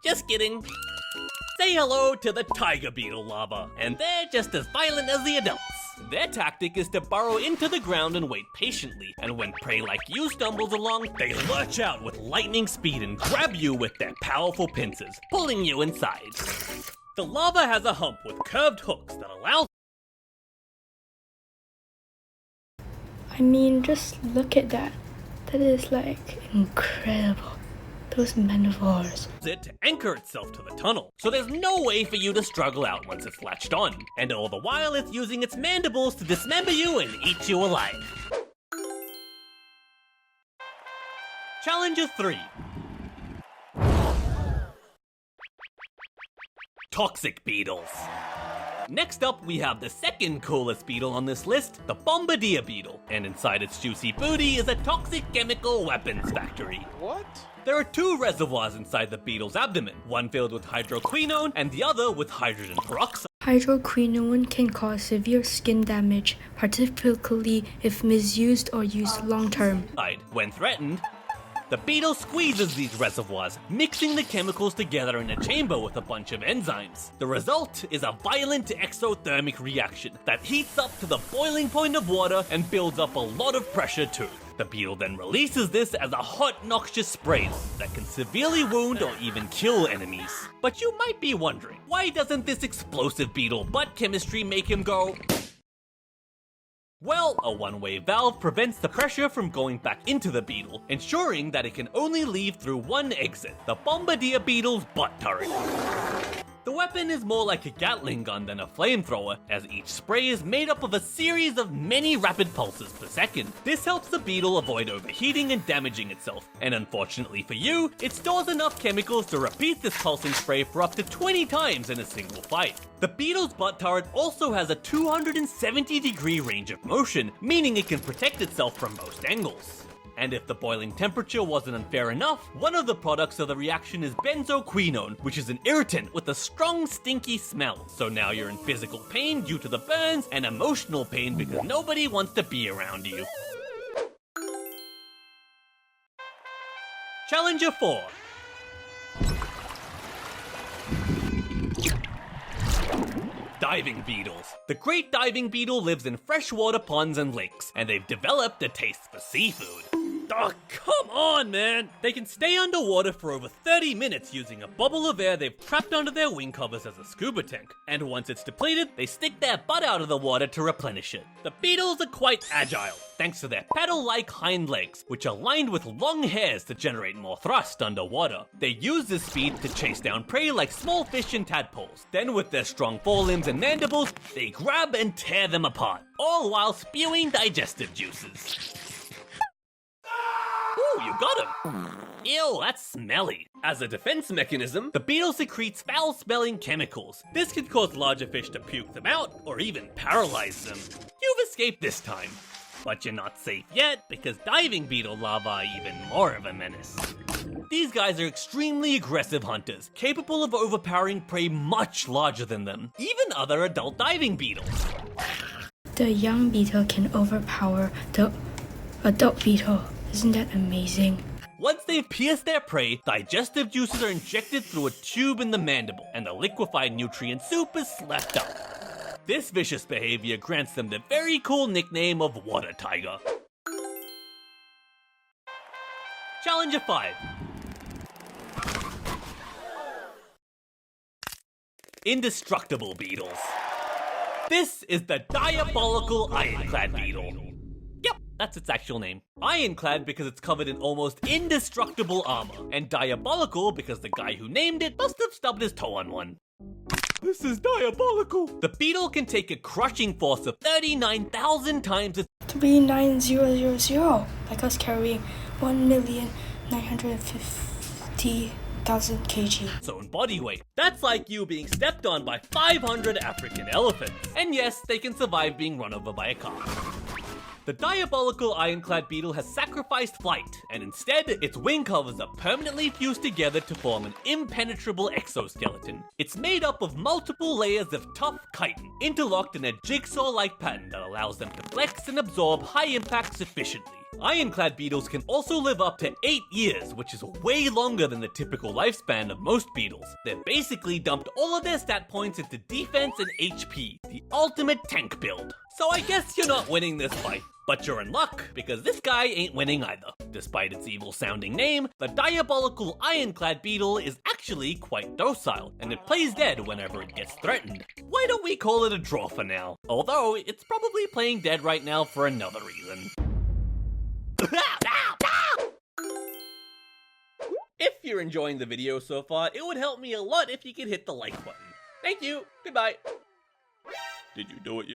just kidding. Say hello to the tiger beetle larva, and they're just as violent as the adults. Their tactic is to burrow into the ground and wait patiently, and when prey like you stumbles along, they lurch out with lightning speed and grab you with their powerful pincers, pulling you inside. The larva has a hump with curved hooks that allows I mean, just look at that. That is like incredible. Those manivores. it to anchor itself to the tunnel, so there's no way for you to struggle out once it's latched on, and all the while it's using its mandibles to dismember you and eat you alive. Challenger 3. Toxic beetles. Next up, we have the second coolest beetle on this list, the bombardier beetle, and inside its juicy booty is a toxic chemical weapons factory. What? There are two reservoirs inside the beetle's abdomen, one filled with hydroquinone and the other with hydrogen peroxide. Hydroquinone can cause severe skin damage, particularly if misused or used long-term. When threatened, the beetle squeezes these reservoirs, mixing the chemicals together in a chamber with a bunch of enzymes. The result is a violent exothermic reaction that heats up to the boiling point of water and builds up a lot of pressure too. The beetle then releases this as a hot, noxious spray that can severely wound or even kill enemies. But you might be wondering, why doesn't this explosive beetle butt chemistry make him go? Well, a one-way valve prevents the pressure from going back into the beetle, ensuring that it can only leave through one exit, the bombardier beetle's butt turret. The weapon is more like a Gatling gun than a flamethrower, as each spray is made up of a series of many rapid pulses per second. This helps the beetle avoid overheating and damaging itself, and unfortunately for you, it stores enough chemicals to repeat this pulsing spray for up to 20 times in a single fight. The beetle's butt turret also has a 270-degree range of motion, meaning it can protect itself from most angles. And if the boiling temperature wasn't unfair enough, one of the products of the reaction is benzoquinone, which is an irritant with a strong, stinky smell. So now you're in physical pain due to the burns and emotional pain because nobody wants to be around you. Challenger 4. Diving beetles. The great diving beetle lives in freshwater ponds and lakes, and they've developed a taste for seafood. Oh, come on, man! They can stay underwater for over 30 minutes using a bubble of air they've trapped under their wing covers as a scuba tank. And once it's depleted, they stick their butt out of the water to replenish it. The beetles are quite agile, thanks to their paddle-like hind legs, which are lined with long hairs to generate more thrust underwater. They use this speed to chase down prey like small fish and tadpoles. Then with their strong forelimbs and mandibles, they grab and tear them apart, all while spewing digestive juices. Ooh, you got him! Ew, that's smelly. As a defense mechanism, the beetle secretes foul-smelling chemicals. This can cause larger fish to puke them out, or even paralyze them. You've escaped this time. But you're not safe yet, because diving beetle larvae are even more of a menace. These guys are extremely aggressive hunters, capable of overpowering prey much larger than them, even other adult diving beetles. The young beetle can overpower the adult beetle. Isn't that amazing? Once they've pierced their prey, digestive juices are injected through a tube in the mandible, and the liquefied nutrient soup is slept up. This vicious behavior grants them the very cool nickname of water tiger. Challenger 5. Indestructible beetles. This is the diabolical ironclad beetle. Yep, that's its actual name. Ironclad because it's covered in almost indestructible armor, and diabolical because the guy who named it must have stubbed his toe on one. This is diabolical! The beetle can take a crushing force of 39,000 times its 39000, like us carrying 1,950,000 kg. own body weight. That's like you being stepped on by 500 African elephants. And yes, they can survive being run over by a car. The diabolical ironclad beetle has sacrificed flight, and instead, its wing covers are permanently fused together to form an impenetrable exoskeleton. It's made up of multiple layers of tough chitin, interlocked in a jigsaw-like pattern that allows them to flex and absorb high impacts efficiently. Ironclad beetles can also live up to 8 years, which is way longer than the typical lifespan of most beetles. They've basically dumped all of their stat points into defense and HP, the ultimate tank build. So I guess you're not winning this fight. But you're in luck, because this guy ain't winning either. Despite its evil-sounding name, the diabolical ironclad beetle is actually quite docile, and it plays dead whenever it gets threatened. Why don't we call it a draw for now? Although, it's probably playing dead right now for another reason. If you're enjoying the video so far, it would help me a lot if you could hit the like button. Thank you, goodbye. Did you do it yet?